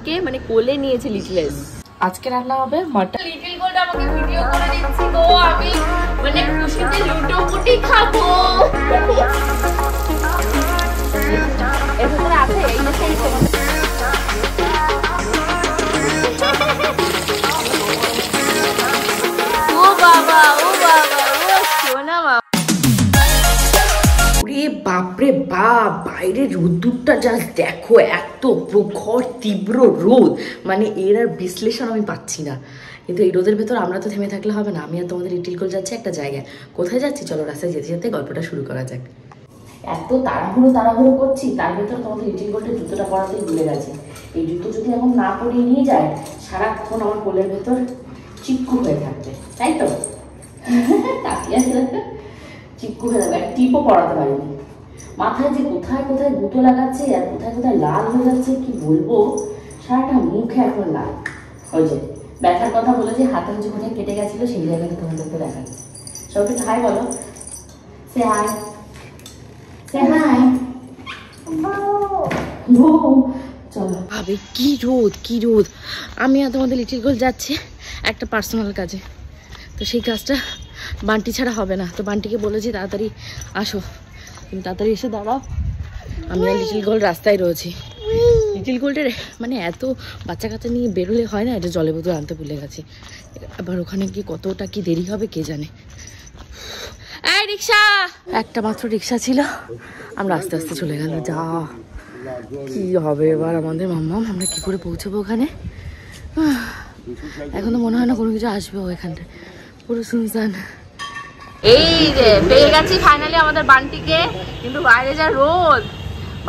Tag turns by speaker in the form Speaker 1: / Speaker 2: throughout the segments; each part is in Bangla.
Speaker 1: কে মানে কোলে নিয়েছে লিটলেস। আজকে রান্না হবে মাটন। লিটল গোল্ড আমাকে ভিডিও করে দিচ্ছি গো, আমি মানে খুশিতে লুটোপুটি খাবো। এখানে আছে এই যে সেই ও বাবা ও বাবা ও সোনা মা। বাপরে বাপ, বাইরে রোদ্দুরটা জাস্ট দেখো, এত প্রখর তীব্র রোদ, মানে এর আর বিশ্লেষণ আমি পাচ্ছি না। কিন্তু এই রোদের ভেতর আমরা তো থেমে থাকলে হবে না। আমি আর তোমাদের লিটল গোল্ড যাচ্ছি একটা জায়গায়। কোথায় যাচ্ছি চলো রাস্তায় যেতে যেতে গল্পটা শুরু করা যাক। এত তাড়াহুড়ো করছি, তার ভেতর তোমাদের লিটল গোল্ডের জুতোটা পরাতেই ভুলে গেছে। এই জুতো যদি এখন না পরিয়ে নিয়ে যায়, সারাক্ষণ আমার কোলের ভেতর চিক্কু হয়ে থাকবে, তাই তো? তাকিয়ে চিক্কু হয়ে যাবে, টিপও পরাতে পারিনি। মাথায় যে কোথায় কোথায় গুঁতো লাগাচ্ছে আর কোথায় কোথায় লাল হয়ে যাচ্ছে কি বলবো, সারাটা মুখে এখন লাল। ওই যে ব্যথার কথা বলে যে হাতে যে কোথায় কেটে গেছিল সেই জায়গাটা তোমাদেরকে দেখাচ্ছে। সবাইকে হাই বলো, সে হাই, সে হাই। চলো আবে কি রোদ কি রোদ। আমি আর তোমাদের লিটল গোল্ড যাচ্ছি একটা পার্সোনাল কাজে, তো সেই কাজটা বান্টি ছাড়া হবে না। তো বান্টিকে বলেছি তাড়াতাড়ি আসো, তুমি তাড়াতাড়ি এসে দাঁড়াও। আমি আর লিটল গোল্ড রাস্তায় রয়েছি। লিটল গোল্ডের মানে এত বাচ্চা কাচ্চা নিয়ে বেরোলে হয় না, এটা জলে বোতল আনতে ভুলে গেছি। আবার ওখানে গিয়ে কতটা কি দেরি হবে কে জানে। এই রিক্সা, একটা মাত্র রিক্সা ছিল, আমরা আস্তে আস্তে চলে গেল। যা কি হবে এবার আমাদের মাম্মা, আমরা কি করে পৌঁছবো ওখানে? এখন তো মনে হয় না কোনো কিছু আসবে ওইখানটায়, পুরো শুনশান। এই রে পেয়ে গেছি ফাইনালি আমাদের বান্টিকে, কিন্তু বাইরে যা রোদ,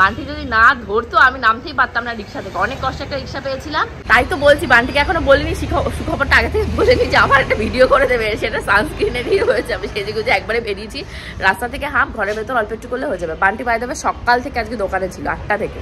Speaker 1: বান্টি যদি না ধরতো আমি নামতেই পারতাম না রিক্সা থেকে। অনেক কষ্ট একটা রিক্সা পেয়েছিলাম, তাই তো বলছি বান্টিকে এখনো বলিনি সুখবরটা আগে থেকে বলিনি যে আমার একটা ভিডিও করে দেবে, সেটা সানস্ক্রিনেরই হয়েছে। আমি সেজে গুজে একবারে বেরিয়েছি রাস্তা থেকে, হাফ ঘরের ভেতর অল্প একটু করলে হয়ে যাবে। বান্টি পাই দেবে সকাল থেকে আজকে দোকানে ছিল 8টা থেকে,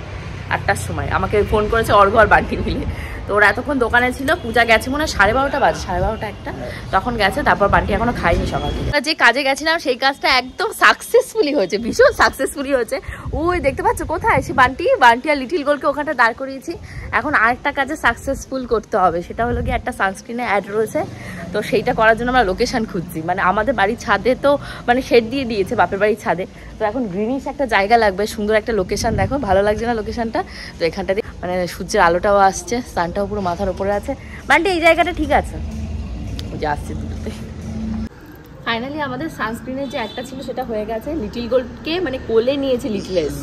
Speaker 1: 8টার সময় আমাকে ফোন করেছে অর্ঘ আর বান্টি মিলে। তো ওরা এতক্ষণ দোকানে ছিল, পূজা গেছে মনে হয় 12:30 বাজে, 12:30 একটা তখন গেছে। তারপর বান্টি এখনো খাইনি সকাল থেকে। যে কাজে গেছিলাম সেই কাজটা একদম সাকসেসফুলি হয়েছে, ভীষণ সাকসেসফুলি হয়েছে। ওই দেখতে পাচ্ছ কোথায় সে বান্টি আর লিটল গোল্ডকে ওখানটা দাঁড় করিয়েছি। এখন আরেকটা কাজে সাকসেসফুল করতে হবে, সেটা হলো কি একটা সানস্ক্রিনে অ্যাড রয়েছে, তো সেইটা করার জন্য আমরা লোকেশন খুঁজছি। মানে আমাদের বাড়ির ছাদে তো মানে শেড দিয়ে দিয়েছে বাপের বাড়ির ছাদে, তো এখন গ্রিনিশ একটা জায়গা লাগবে, সুন্দর একটা লোকেশন। দেখো ভালো লাগছে না লোকেশনটা? তো এখানটা মানে সূর্যের আলোটাও আসছে, সানটাও পুরো মাথার উপরে আছে। বান্টি এই জায়গাটা ঠিক আছে, ওই যে আসছে দুটোতে। ফাইনালি আমাদের সানস্ক্রিনের যে একটা ছিল সেটা হয়ে গেছে। লিটল গোল্ডকে মানে কোলে নিয়েছে লিটলেস,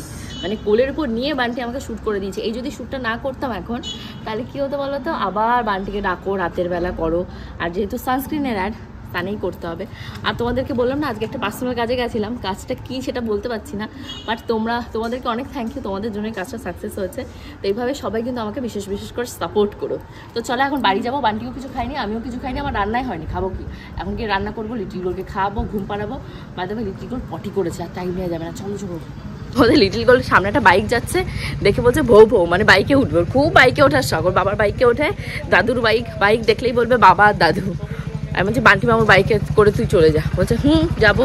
Speaker 1: মানে কোলের উপর নিয়ে বান্টি আমাকে শ্যুট করে দিয়েছে। এই যদি শ্যুটটা না করতাম এখন, তাহলে কী হতো বলো তো, আবার বান্টিকে ডাকো রাতের বেলা করো। আর যেহেতু সানস্ক্রিনের অ্যাড, তানেই করতে হবে। আর তোমাদেরকে বললাম না আজকে একটা পার্সোনাল কাজে গেছিলাম, কাজটা কি সেটা বলতে পারছি না, বাট তোমাদেরকে অনেক থ্যাংক ইউ, তোমাদের জন্য কাজটা সাকসেস হয়েছে। তো এইভাবে সবাই কিন্তু আমাকে বিশেষ করে সাপোর্ট করো। তো চলো এখন বাড়ি যাবো, বান্টিও কিছু খাইনি, আমিও কিছু খাইনি, আমার রান্নাই হয়নি, খাবো কি? এখন কি রান্না করবো, লিটল গোল্ডকে খাওয়াবো, ঘুম পাড়াবো। বাদে লিটল গোল্ড পটি করেছে, আর টাইম নেওয়া যাবে না, চলো চলো। ওদের লিটল গোল্ডের সামনে একটা বাইক যাচ্ছে, দেখে বলছে বউ মানে বাইকে উঠবে, খুব বাইকে ওঠার শখ, ওর বাবার বাইকে ওঠে, দাদুর বাইক দেখলেই বলবে বাবা আর দাদু। আমি বলছি বান্টি মামুর বাইকে করে তুই চলে যা, বলছে যাবো।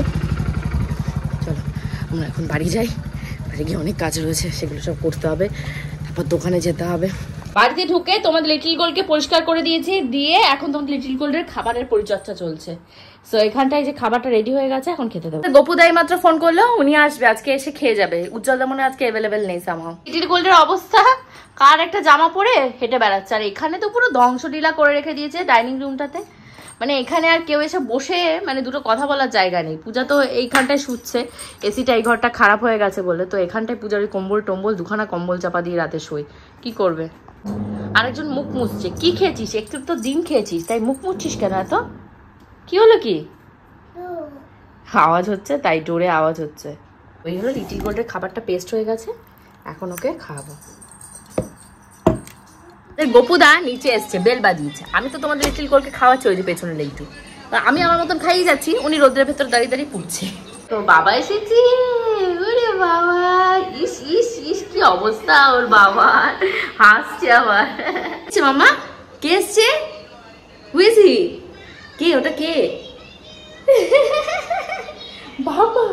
Speaker 1: চলো আমরা এখন বাড়ি যাই, বাড়ি গিয়ে অনেক কাজ রয়েছে, সেগুলো সব করতে হবে, তারপর দোকানে যেতে হবে। বাড়িতে ঢুকে তোমাদের লিটল গোল্ডকে পরিষ্কার করে দিয়েছি, দিয়ে এখন তোমাদের লিটল গোল্ডের খাবারের পরিচর্যা চলছে। তো এখানটায় যে খাবারটা রেডি হয়ে গেছে, এখন খেতে দেবো। গোপুদাই মাত্র ফোন করলো, উনি আসবে আজকে, এসে খেয়ে যাবে। উজ্জ্বল মনে আজকে অ্যাভেলেবেল নেই সামহাও। লিটল গোল্ডের অবস্থা, কার একটা জামা পরে হেঁটে বেড়াচ্ছে, আর এখানে তো পুরো ধ্বংসলীলা করে রেখে দিয়েছে ডাইনিং রুমটাতে। মানে এখানে আর কেউ এসে বসে মানে দুটো কথা বলার জায়গা নেই। পূজা তো এইখানটায় শুচ্ছে, এসিটা এই ঘরটা খারাপ হয়ে গেছে বলে, তো এখানটায় পূজার ওই কম্বল টম্বল দুখানা কম্বল চাপা দিয়ে রাতে শোয়। কি করবে? আরেকজন মুখ মুছছে। কি খেয়েছিস? একটু তো ডিম খেয়েছিস, তাই মুখ মুছছিস কেন এত? কি হলো? কি আওয়াজ হচ্ছে? তাই ডোরে আওয়াজ হচ্ছে। ওই হলো লিটল গোল্ডের খাবারটা পেস্ট হয়ে গেছে, এখন ওকে খাওয়াবো। গোপুদা নিচে এসছে, বেল বাজিয়েছে। আমি তো তোমাদের লিটল গোল্ডকে খাওয়াচ্ছি ওই যে পেছনে লেগটু, আমি আমার মতন খাইয়ে যাচ্ছি, উনি রোদ্রের ভেতর দাঁড়িয়ে দাঁড়িয়ে পুড়ছে। তো বাবা এসেছি, ওরে বাবা, ইস ইস ইস কি অবস্থা ওর বাবা, হাসছে আবার। মামা কে এসছে? বুঝেছি কে ওটা? কে বাবা?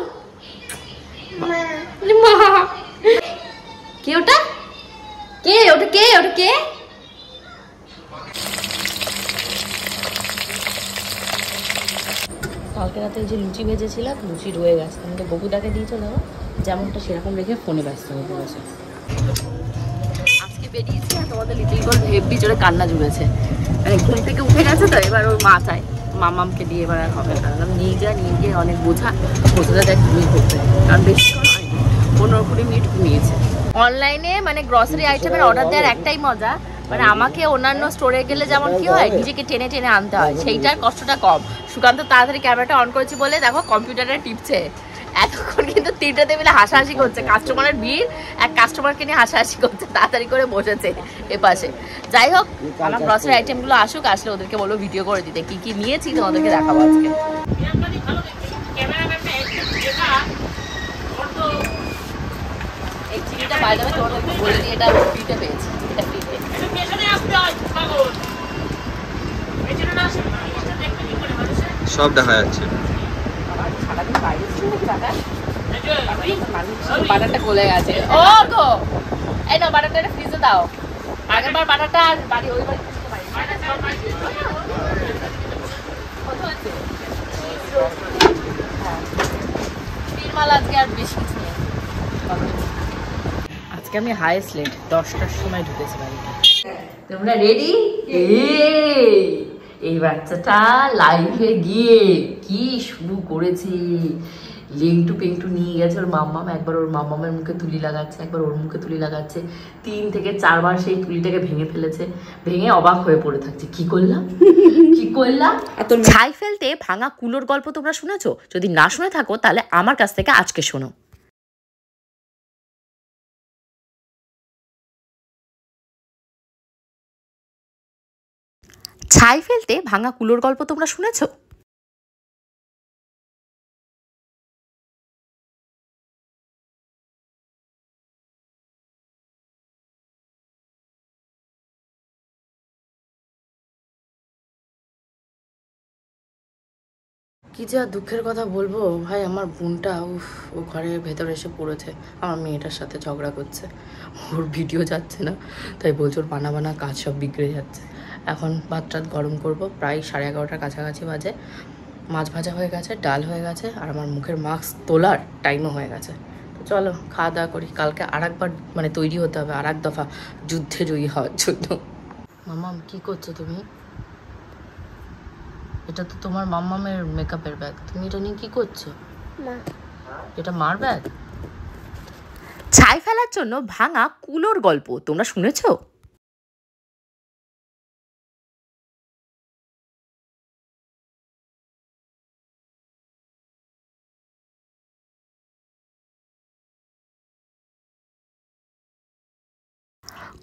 Speaker 1: মা কে ওটা? কে ওটা? কে ওটা? কে কালকে রাতে যে লুচি ভেজেছিলাম, লুচি রয়ে গেছে, আমাদের গপুদাকে দিয়েছো দেখো, যেমনটা সেরকম রেখে ফোনে ব্যস্ত হয়ে পড়েছে। আজকে বেরিয়েছি আর তোমাদের লিটিল গোল্ড হেভি জোরে কান্না জুড়েছে, মানে ঘুম থেকে উঠে গেছে তো, এবার ওর মা চায় মামামকে দিয়ে এবার আর হবে না, নিয়ে গিয়ে অনেক বোঝাতে দেয় ঘুমিয়ে পড়তে, কারণ বেশিক্ষণ হয়নি, 15-20 মিনিট ঘুমিয়েছে। অনলাইনে মানে গ্রসারি আইটেমের অর্ডার দেওয়ার একটাই মজা, মানে আমাকে অন্যান্য স্টোরে গেলে যেমন কি হয় নিজেকে টেনে টেনে আনতে হয়, সেইটার কষ্টটা কম। সুকান্ত তাড়াতাড়ি ক্যামেরাটা অন করেছি বলে দেখো কম্পিউটারে টিপছে, এতক্ষণ কিন্তু 3টা টেবিলে হাসাহাসি করছে, কাস্টমারের ভিড়, এক কাস্টমারকে নিয়ে হাসাহাসি করছে, তাড়াতাড়ি করে বসেছে এপাশে। যাই হোক, আমার গ্রসারি আইটেমগুলো আসুক, আসলে ওদেরকে বলবো ভিডিও করে দিতে, কি কি নিয়েছি তোমাদেরকে দেখাবো আজকে। এই চিনিটা বাইরে বলে দিয়ে এটা ফ্রিতে পেয়েছি, এটা ফ্রিতে।
Speaker 2: সব দেখা যাচ্ছে।
Speaker 1: বাটারটা গলে গেছে, ও গো এই না বাটারটা ফ্রিজে দাও, আগেরবার বাটারটা বাড়ি ওই বাড়ি মাল আজকে আর বেশি কিছু নেই। আজকে আমি হাইস্ট লেট 10টার সময় ঢুকেছি বাড়িতে। তোমরা রেডি? এই বাচ্চাটা লাইভে গিয়ে কি শুরু করেছে, লেংটু পেংটু নিয়ে গেছে ওর মাম্মাম, একবার ওর মাম্মামের মুখে তুলি লাগাচ্ছে, একবার ওর মুখে তুলি লাগাচ্ছে, 3 থেকে 4 বার সেই তুলিটাকে ভেঙে ফেলেছে, ভেঙে অবাক হয়ে পড়ে থাকছে, কি করলাম কি করলাম। ছাই ফেলতে ভাঙা কুলোর গল্প তোমরা শুনেছো? যদি না শুনে থাকো তাহলে আমার কাছ থেকে আজকে শোনো। ছাই ফেলতে ভাঙা কুলোর গল্প তোমরা শুনেছো? কি যে আর দুঃখের কথা বলবো ভাই, আমার বোনটা ও ঘরের ভেতরে এসে পড়েছে, আমার মেয়েটার সাথে ঝগড়া করছে, ওর ভিডিও যাচ্ছে না, তাই বলছে ওর বানা কাজ সব বিগড়ে যাচ্ছে। এখন ভাত রাত গরম করব, প্রায় 11:30টার কাছাকাছি বাজে, মাছ ভাজা হয়ে গেছে, ডাল হয়ে গেছে, আর আমার মুখের মাস্ক তোলার টাইমও হয়ে গেছে। তো চলো খাওয়া দাওয়া করি, কালকে আরেকবার মানে তৈরি হতে হবে, আর এক দফা যুদ্ধে জয়ী হওয়ার জন্য। মামাম কি করছো তুমি? এটা তো তোমার মাম্মামের মেকআপের ব্যাগ, তুমি এটা নিয়ে কি করছো? এটা মার ব্যাগ। ছাই ফেলার জন্য ভাঙা কুলোর গল্প তোমরা শুনেছো?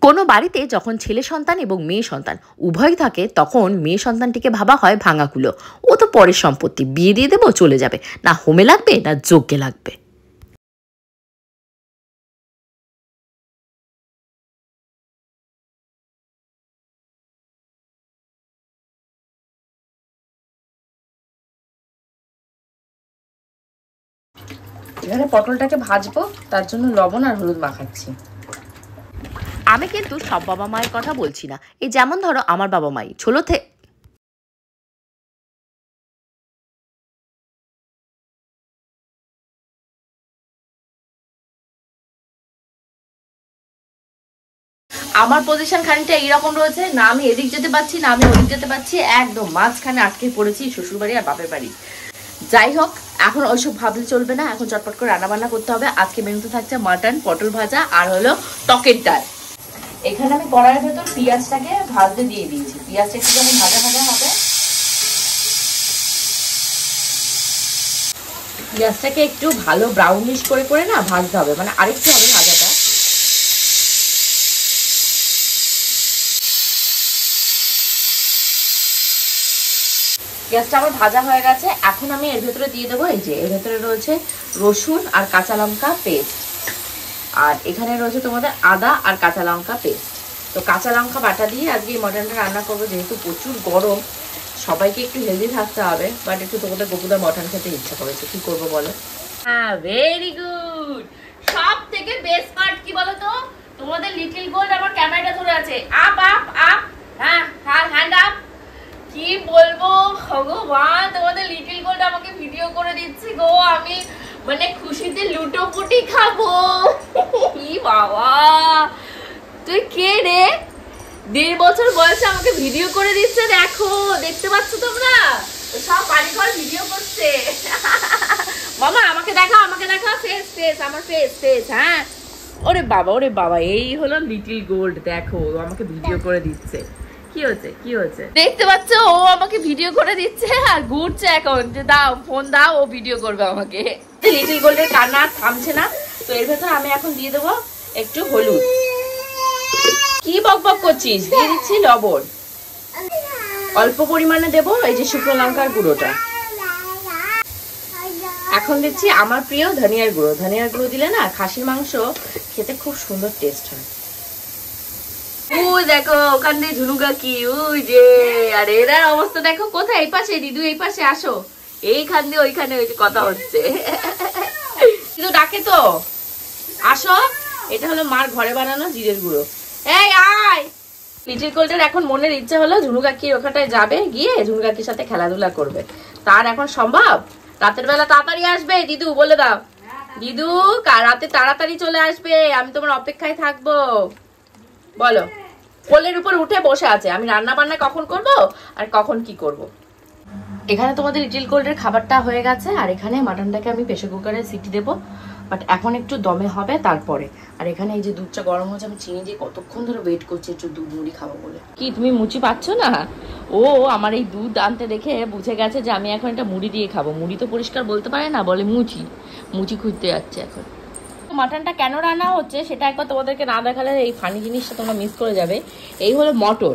Speaker 1: কোনো বাড়িতে যখন ছেলে সন্তান এবং মেয়ে সন্তান উভয় থাকে, তখন মেয়ে সন্তানটিকে ভাবা হয় ভাঙা কুলো, ও তো পরের সম্পত্তি, বিয়ে দিয়ে দেবো চলে যাবে, না হোমে লাগবে না যজ্ঞে লাগবে। এখানে পটলটাকে ভাজবো, তার জন্য লবণ আর হলুদ মাখাচ্ছি। আমি কিন্তু সব বাবা মায়ের কথা বলছি না, এই যেমন ধরো আমার বাবা মাই ছোলতে আমার পজিশন খানিকটা এইরকম রয়েছে, না আমি এদিক যেতে পারছি না আমি ওদিক যেতে পারছি, একদম মাঝখানে আটকে পড়েছি শ্বশুর বাড়ি আর বাপের বাড়ি। যাই হোক, এখন ওইসব ভাবলে চলবে না, এখন চটপট করে রান্না বান্না করতে হবে। আজকে মেনুতে থাকছে মাটন, পটল ভাজা আর হলো টকের ডাল। এখানে আমি কড়াইয়ের ভেতর পেঁয়াজটাকে ভাজতে দিয়ে দিয়েছি, পেঁয়াজটা একটু যখন ভাজা ভাজা হবে, পেঁয়াজটাকে একটু ভালো ব্রাউনিশ করে করে না ভাজতে হবে, মানে আরেকটু হবে ভাজাটা। পেঁয়াজটা আমার ভাজা হয়ে গেছে, এখন আমি এর ভেতরে দিয়ে দেবো, এই যে এর ভেতরে রয়েছে রসুন আর কাঁচা লঙ্কা পেস্ট, আর এখানে রয়েছে তোমাদের আদা আর কাঁচা লঙ্কা পেস্ট। তো কাঁচা লঙ্কা বাটা দিয়ে আজকে এই মটনটা রান্না করবো, যেহেতু প্রচুর গরম, সবাইকে একটু হেলদি থাকতে হবে, বাট একটু তোমাদের গপুদা মটন খেতে ইচ্ছা করেছে, কি করবো বলো। হ্যাঁ, ভেরি গুড। সব থেকে বেস্ট পার্ট কি বলো তো, তোমাদের লিটল গোল্ড আমার ক্যামেরাটা ধরে আছে, আপ আপ আপ, হ্যাঁ হ্যান্ড আপ। কি বলবো ভগবান, তোমাদের লিটল গোল্ড আমাকে মানে খুশিতে লুটোপুটি খাবো। ই বাবা, তুই কে রে? 1.5 বছর বয়সে আমাকে ভিডিও করে দিচ্ছে। দেখো, দেখতে পাচ্ছ তোমরা? সব বাড়িঘর ভিডিও করছে। মামা আমাকে দেখা, আমাকে দেখা, ফেস ফেস, আমার ফেস ফেস। হ্যাঁ, ওরে বাবা, ওরে বাবা, এই হলো লিটল গোল্ড। দেখো, ও আমাকে ভিডিও করে দিচ্ছে। কি হচ্ছে, কি হচ্ছে দেখতে পাচ্ছ? ও আমাকে ভিডিও করে দিচ্ছে আর ঘুরছে এখন যে দাও ফোন দাও, ও ভিডিও করবে আমাকে। লিটল গোল্ডের কান্না থামছে না, তো এর ভেতর আমি এখন দিয়ে দেবো একটু হলুদ। কি বক বক করছিস? দিয়ে দিচ্ছি লবণ, অল্প পরিমাণে দেবো এই যে শুকনো লঙ্কার গুঁড়োটা। এখন দিচ্ছি আমার প্রিয় ধনিয়ার গুঁড়ো। ধনিয়ার গুঁড়ো দিলে না খাসির মাংস খেতে খুব সুন্দর টেস্ট হয়। ওই দেখো ওখান দিয়ে ঝুনু কাকি, ওই যে। আর এরার অবস্থা দেখো কোথায়? এই পাশে দিদু, এই পাশে আসো। এইখান দিয়ে ওইখানে ওই যে কথা হচ্ছে। কিন্তু ডাকে তো, আসো। এটা হলো মার ঘরে বানানো জিরের গুঁড়ো। এই আয়। লিটল গোল্ডের এখন মনের ইচ্ছে হলো ঝুনু কাকির ওখানটায় যাবে, গিয়ে ঝুনু কাকির সাথে খেলাধুলা করবে। তার এখন সম্ভব? রাতের বেলা তাড়াতাড়ি আসবে দিদু, বলে দাও। দিদু রাতে তাড়াতাড়ি চলে আসবে, আমি তোমার অপেক্ষায় থাকবো। বলো। কোলের উপর উঠে বসে আছে, আমি রান্না বান্না কখন করব আর কখন কি করব। এখানে তোমাদের লিটল গোল্ডের খাবারটা হয়ে গেছে, আর এখানে মাটনটাকে আমি প্রেসার কুকারে সিটি দেবো, বাট এখন একটু দমে হবে তারপরে। আর এখানে এই যে দুধটা গরম হচ্ছে, আমি চিনি দিয়ে কতক্ষণ ধরে ওয়েট করছি একটু দুধ মুড়ি খাবো বলে। কি তুমি মুচি পাচ্ছ না? ও আমার এই দুধ আনতে দেখে বুঝে গেছে যে আমি এখন একটা মুড়ি দিয়ে খাবো। মুড়ি তো পরিষ্কার বলতে পারে না, বলে মুচি। মুচি খুঁজতে যাচ্ছে এখন। মাটনটা কেন রান্না হচ্ছে সেটা একবার তোমাদেরকে না দেখালে এই ফানি জিনিসটা তোমরা মিস করে যাবে। এই হলো মটর।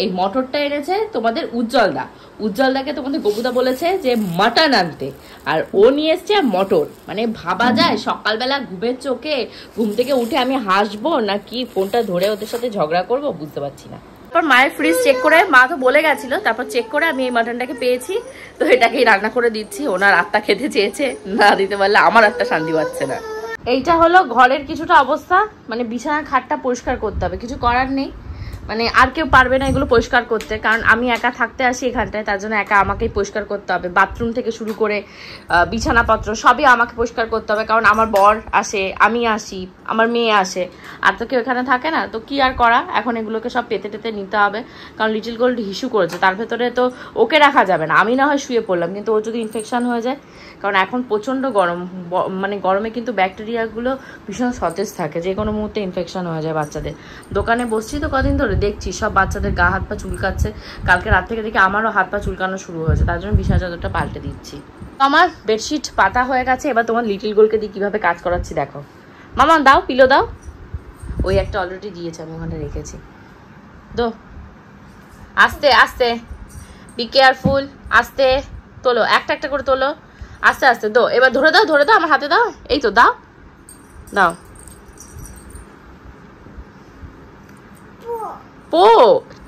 Speaker 1: এই মটরটা এনেছে তোমাদের উজ্জ্বলদা। উজ্জ্বলদাকে তোমাদের গপুদা বলেছে যে মাটন আনতে, আর ও নিয়ে এসছে মটর। মানে ভাবা যায় সকালবেলা ঘুমের চোখে ঘুম থেকে উঠে আমি হাসবো নাকি ফোনটা ধরে ওদের সাথে ঝগড়া করবো বুঝতে পারছি না। তারপর মায়ের ফ্রিজ চেক করে, মা তো বলে গেছিল, তারপর চেক করে আমি এই মাটনটাকে পেয়েছি, তো এটাকেই রান্না করে দিচ্ছি। ওনার আত্মা খেতে চেয়েছে, না দিতে পারলে আমার আত্মা শান্তি পাচ্ছে না। এইটা হলো ঘরের কিছুটা অবস্থা, মানে বিছানার খাটটা পরিষ্কার করতে হবে, কিছু করার নেই। মানে আর কেউ পারবে না এগুলো পরিষ্কার করতে, কারণ আমি একা থাকতে আসি এখানটায়, তার জন্য একা আমাকেই পরিষ্কার করতে হবে। বাথরুম থেকে শুরু করে বিছানাপত্র সবই আমাকে পরিষ্কার করতে হবে, কারণ আমার বর আসে, আমি আসি, আমার মেয়ে আসে, আর তো কেউ এখানে থাকে না। তো কি আর করা, এখন এগুলোকে সব পেতে টেতে নিতে হবে, কারণ লিটল গোল্ড হিসু করেছে, তার ভেতরে তো ওকে রাখা যাবে না। আমি না হয় শুয়ে পড়লাম, কিন্তু ও যদি ইনফেকশন হয়ে যায়, কারণ এখন প্রচণ্ড গরম, মানে গরমে কিন্তু ব্যাকটেরিয়াগুলো ভীষণ সতেজ থাকে, যে কোনো মুহূর্তে ইনফেকশন হয়ে যায় বাচ্চাদের। দোকানে বসছি তো কদিন ধরে, দেখছি সব বাচ্চাদের গা হাত পা চুলকাচ্ছে। কালকে রাত থেকে দেখি আমারও হাত পা চুলকানো শুরু হয়েছে, তার জন্য বিছানা চাদরটা পাল্টে দিচ্ছি। আমার বেডশিট পাতা হয়ে গেছে, এবার তোমার লিটল গোল্ডকে দিয়ে কীভাবে কাজ করাচ্ছি দেখো। মামা দাও, পিলো দাও। ওই একটা অলরেডি দিয়েছে, আমি ওখানে রেখেছি। দো, আস্তে আস্তে, বি কেয়ারফুল, আস্তে তোলো, একটা একটা করে তোলো, আস্তে আস্তে। দো, এবার ধরে দাও, ধরে দাও, আমার হাতে দাও। এই তো দাও, দাও। পো,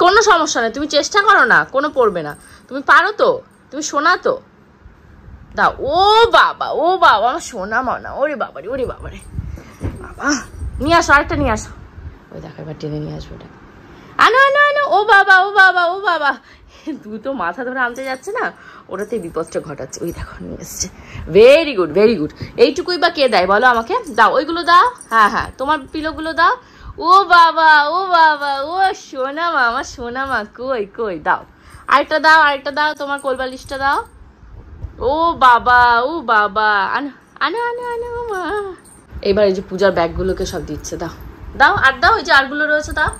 Speaker 1: কোনো সমস্যা নেই, তুমি চেষ্টা করো না, কোনো পড়বে না, তুমি পারো তো, তুমি শোনা তো। দাও। ও বাবা, ও বাবা, আমার সোনা মানা। ওরে বাবারে, ওরে বাবারে, বাবা নিয়ে আসো, আরেকটা নিয়ে আসো। ওই দেখো এবার টেনে নিয়ে আসবো ওটা। আনো আনো আনো। ও বাবা, ও বাবা, ও বাবা, দুটো মাথা ধরে আনতে যাচ্ছে না, ওটাতে বিপদটা ঘটাচ্ছে। ওই দেখো নিয়ে এসছে। Very good, very good. এইটুকুই বা কে দেয় বলো আমাকে? দাও, ওইগুলো দাও। হ্যাঁ হ্যাঁ, তোমার পিলোগুলো দাও। ও বাবা, ও বাবা, ও সোনা মা, আমার সোনা মা। কই কই, দাও আরেকটা, দাও আরেকটা, দাও তোমার কোলবালিশটা দাও। ও বাবা, ও বাবা, আনো আনো আনো আনো মা। এইবার এই যে পূজার ব্যাগগুলোকে সব দিচ্ছে, দাও দাও, আর দাও, ওই যে আরগুলো রয়েছে দাও।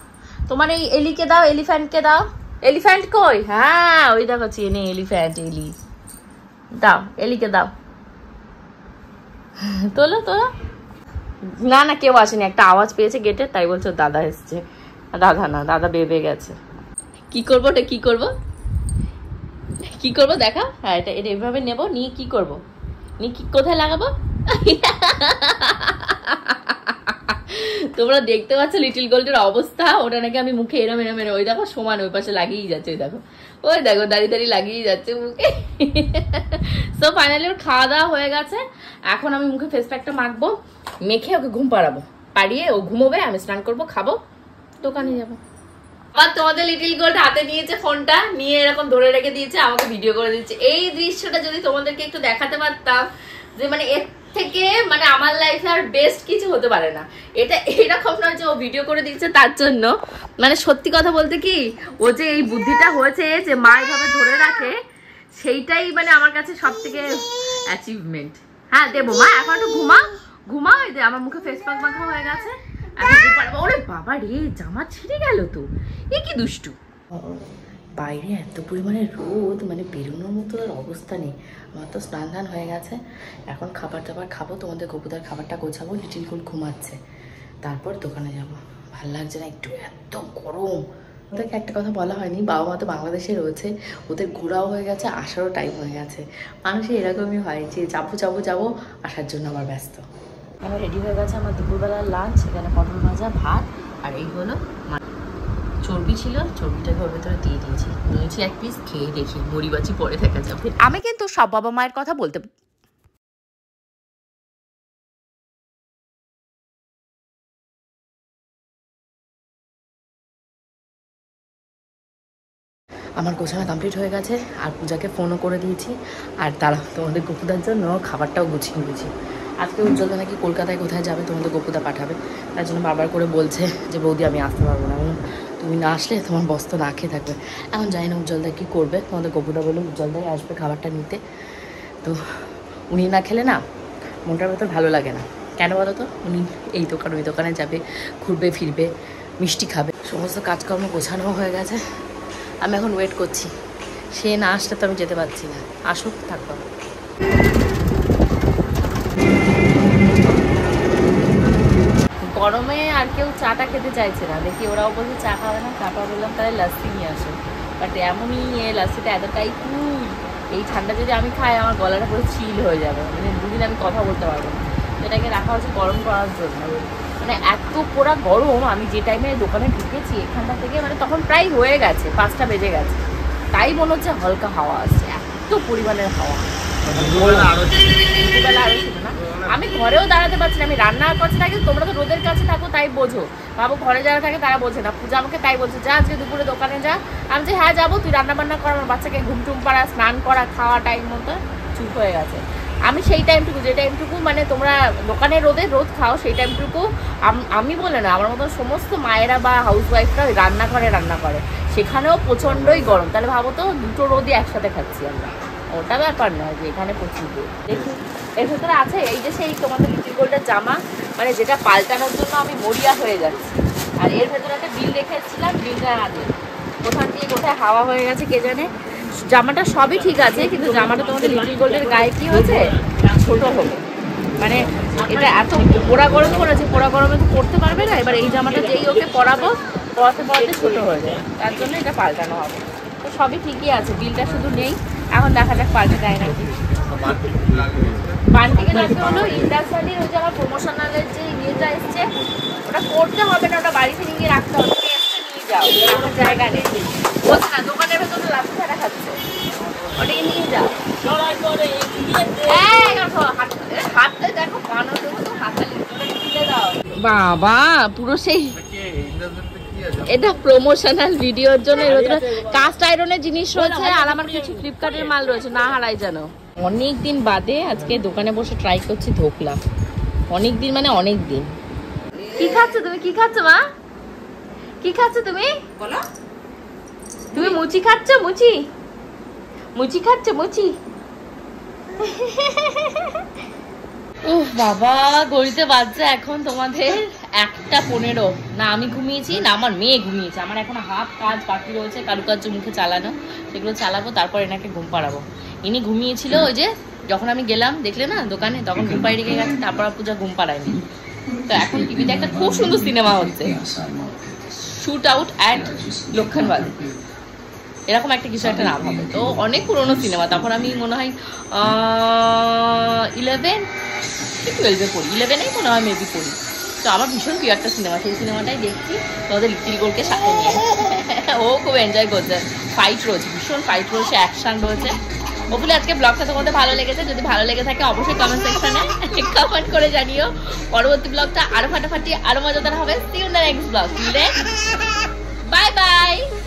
Speaker 1: তোমার এই এলিকে দাও, এলিফ্যান্টকে দাও। এলিফ্যান্ট কই? হ্যাঁ ওই দেখো চেনে, এলিফ্যান্ট, এলি দাও, এলিকে দাও। তোলো তোলো। না না, কেউ আসেনি, একটা আওয়াজ পেয়েছে গেটে, তাই বলছো দাদা এসছে। দাদা না, দাদা বেবে গেছে। কি করবো ওটা, কি করবো, কি করবো দেখা। হ্যাঁ, এটা এটা এভাবে নেবো, নিয়ে কি করবো, নিয়ে কি কোথায় লাগাবো? তোমরা দেখতে পাচ্ছ লিটল গোল্ডের অবস্থা, ওটা নাকি আমি মুখে এরম এরম এরম, ওই দেখো সমান ওই পাশে লাগিয়েই যাচ্ছে, ওই দেখো, ওই দেখো দাঁড়িয়ে দাঁড়িয়ে লাগিয়েই যাচ্ছে মুখে। সো ফাইনালি ওর খাওয়া দাওয়া হয়ে গেছে, এখন আমি মুখে ফেস প্যাকটা মাখবো, মেখে ওকে ঘুম পাড়াবো, পাড়িয়ে ও ঘুমোবে, আমি স্নান করবো, খাবো, দোকানে যাবো। আবার তোমাদের লিটল গোল্ড হাতে নিয়েছে ফোনটা, নিয়ে এরকম ধরে রেখে দিয়েছে, আমাকে ভিডিও করে দিচ্ছে। এই দৃশ্যটা যদি তোমাদেরকে একটু দেখাতে পারতাম, যে মানে থেকে মানে আমার লাইফে আর বেস্ট কিছু হতে পারে না। এটা এরকম নয় যে ও ভিডিও করে দিচ্ছে তার জন্য, মানে সত্যি কথা বলতে কি ও যে এই বুদ্ধিটা হয়েছে যে মা এভাবে ধরে রাখে, সেইটাই মানে আমার কাছে সব থেকে অ্যাচিভমেন্ট। হ্যাঁ দেবো মা, এখন একটু ঘুমা। ওই যে আমার মুখে ফেস প্যাক মাখা হয়ে গেছে। ওরে বাবা রে, জামা ছিঁড়ে গেল তো, এ কি দুষ্টু। বাইরে এত পরিমাণে রোদ, মানে বেরোনোর মতো আর অবস্থা নেই। আমার তো স্নান ধান হয়ে গেছে, এখন খাবার দাবার খাবো, তোমাদের গপুদার খাবারটা গোছাবো, লিটিল গুল ঘুমাচ্ছে, তারপর দোকানে যাব। ভাল লাগছে না একটু, এত গরম। ওদেরকে একটা কথা বলা হয়নি, বাবা মা তো বাংলাদেশে রয়েছে, ওদের ঘোরাও হয়ে গেছে, আসারও টাইম হয়ে গেছে। মানুষের এরকমই হয় যে যাবো আসার জন্য আবার ব্যস্ত। আমার রেডি হয়ে গেছে আমার দুপুরবেলার লাঞ্চ। এখানে পটল ভাজা, ভাত, আর এই হলো চর্বি ছিল, চর্বিটাকে ওর ভেতরে দিয়ে দিয়েছি, নিয়েছি এক পিস, খেয়ে দেখি মুড়িবাচি পরে দেখা যাবে। আমি কিন্তু সব বাবা মায়ের কথা বলতে আমার গোছানো কমপ্লিট হয়ে গেছে, আর পূজাকে ফোনও করে দিয়েছি, আর তারা তোমাদের গপুদার জন্য খাবারটাও গুছিয়ে নিয়েছি। আজকে উজ্জ্বলদা নাকি কলকাতায় কোথায় যাবে, তোমাদের গপুদা পাঠাবে, তার জন্য বারবার করে বলছে যে বৌদি আমি আসতে পারবো না, তুমি না আসলে তোমার বস্তা না খেয়ে থাকবে। এখন জানি না উজ্জ্বলদা কী করবে, তোমাদের গপুদা বললো উজ্জ্বলদাই আসবে খাবারটা নিতে, তো উনি না খেলে না মনটার ভেতর ভালো লাগে না। কেন বলো তো, উনি এই দোকান ওই দোকানে যাবে, ঘুরবে ফিরবে, মিষ্টি খাবে, সমস্ত কাজকর্ম গোছানো হয়ে গেছে। আমি এখন ওয়েট করছি, সে না আসলে তো আমি যেতে পারছি না, আসুক থাকবো। গরমে আর কেউ চাটা খেতে চাইছে না, দেখি ওরাও বলছে চা খাবে না, তারপর বললাম তাহলে লাস্সি নিয়ে আসো, বাট এমনই লাস্সিটা এতটাই কুল, এই ঠান্ডা যদি আমি খাই আমার গলাটা পুরো চিল হয়ে যাবে, মানে দুদিন আমি কথা বলতে পারবো না। এটাকে রাখা হচ্ছে গরম করার জন্য, মানে এত পোড়া গরম। আমি যে টাইমে দোকানে ঢুকেছি এখানটা থেকে, মানে তখন প্রায় হয়ে গেছে 5টা বেজে গেছে, তাই মনে হচ্ছে হালকা হাওয়া আসছে, এত পরিমাণের হাওয়া। আমি ঘরেও দাঁড়াতে পারছি না, আমি রান্নার কাছে থাকি, তোমরা তো রোদের কাছে থাকো তাই বোঝো, বাবু ঘরে যারা থাকে তারা বোঝে না। পূজা আমাকে তাই বলছে যা আজকে দুপুরে দোকানে যা, আমি যে হ্যাঁ যাবো, তুই রান্না বান্না কর, আমার বাচ্চাকে ঘুমটুম পাড়া, স্নান করা, খাওয়া টাইম মতো চুপ হয়ে গেছে। আমি সেই টাইমটুকু, যে টাইমটুকু মানে তোমরা দোকানে রোদ খাও, সেই টাইমটুকু আমি বলে না, আমার মতো সমস্ত মায়েরা বা হাউস ওয়াইফরা রান্না করে, সেখানেও প্রচণ্ডই গরম। তাহলে ভাবো তো, দুটো রোদই একসাথে খাচ্ছি আমরা, ওটা ব্যাপার নয় যে এখানে প্রচুর দেখি। এর ভেতরে আছে এই যে সেই তোমাদের লিটিল গোল্ডের জামা, মানে যেটা পাল্টানোর জন্য আমি মরিয়া হয়ে যাচ্ছি। আর এর ভেতরে একটা বিল রেখে এসেছিলাম, বিলটা আগে কোথান দিয়ে কোথায় হাওয়া হয়ে গেছে কে জানে। জামাটা সবই ঠিক আছে, কিন্তু জামাটা তোমাদের লিটিল গোল্ডের গায়ে কি হয়েছে, ছোট হবে, মানে এটা এত পোড়া গরম করেছে, পোড়া গরমে তো পরতে পারবে না। এবার এই জামাটা যেই ওকে পরাতে ছোট হয়ে যায়, তার জন্য এটা পাল্টানো হবে। তো সবই ঠিকই আছে, বিলটা শুধু নেই, এখন দেখা যাক পাল্টে যায় নাকি। বান্টিকে রাখতে হলো ইন্ডাস্ট্রিয়ালের ওই যে আমার প্রমোশনালের যে ইয়েটা এসছে, ওটা করতে হবে না, ওটা বাড়িতে নিয়ে রাখতে হবে, তুমি এসে নিয়ে যাও, আমার জায়গা নেই বলছে না, দোকানের ভেতরে লাঠি ছাড়া খাচ্ছে, ওটাকে নিয়ে যাও। হাতটা দেখো বানো, তো হাতালি তুলে দাও বাবা, পুরো সেই এটা প্রমোশনাল ভিডিওর জন্য কাস্ট আয়রনের জিনিস রয়েছে, আর আমার কিছু ফ্লিপকার্টের মাল রয়েছে, না হারাই জানো। অনেক দিন বাদে আজকে দোকানে বসে ট্রাই করছি ধোকলা, অনেক দিন মানে অনেক দিন। কি খাচ্ছ তুমি, কি খাচ্ছ মা, কি খাচ্ছ তুমি বলো? তুমি মুচি খাচ্ছ, মুচি খাচ্ছ, মুচি। উফ বাবা, ঘড়িতে বাজছে এখন তোমাদের 1:15। না আমি ঘুমিয়েছি, না আমার মেয়ে ঘুমিয়েছে, আমার এখন হাফ কাজ বাকি রয়েছে, কারুকার্য মুখে চালানো, সেগুলো চালাবো, তারপর এনাকে ঘুম পাড়াবো। ইনি ঘুমিয়েছিল, ওই যে যখন আমি গেলাম দেখলে না দোকানে, তখন ঘুম পাড়িয়ে রেখে গেছে, তারপর পূজা ঘুম পাড়ায়নি। তো এখন টিভিতে একটা খুব সুন্দর সিনেমা হচ্ছে, শুট আউট অ্যাট লক্ষণবাদী, এরকম একটা কিছু একটা নাম হবে। তো অনেক পুরোনো সিনেমা, তখন আমি মনে হয় 11 কি 12-এ পড়ি, 11-এই মনে হয় মেবি পড়ি। তো আমার ভীষণ প্রিয় একটা সিনেমা, সেই সিনেমাটাই দেখছি তোমাদের লিটিল গোলকে সাথে নিয়ে। ও খুব এনজয় করছে, ফাইট রয়েছে, ভীষণ ফাইট রয়েছে, অ্যাকশন রয়েছে। ওগুলো আজকে ব্লগটা তোমাদের ভালো লেগেছে, যদি ভালো লেগে থাকে অবশ্যই কমেন্ট সেকশনে কমেন্ট করে জানিও। পরবর্তী ব্লগটা আরো ফাটাফাটি আরো মজাদার হবে। See you in the next vlog. Bye bye.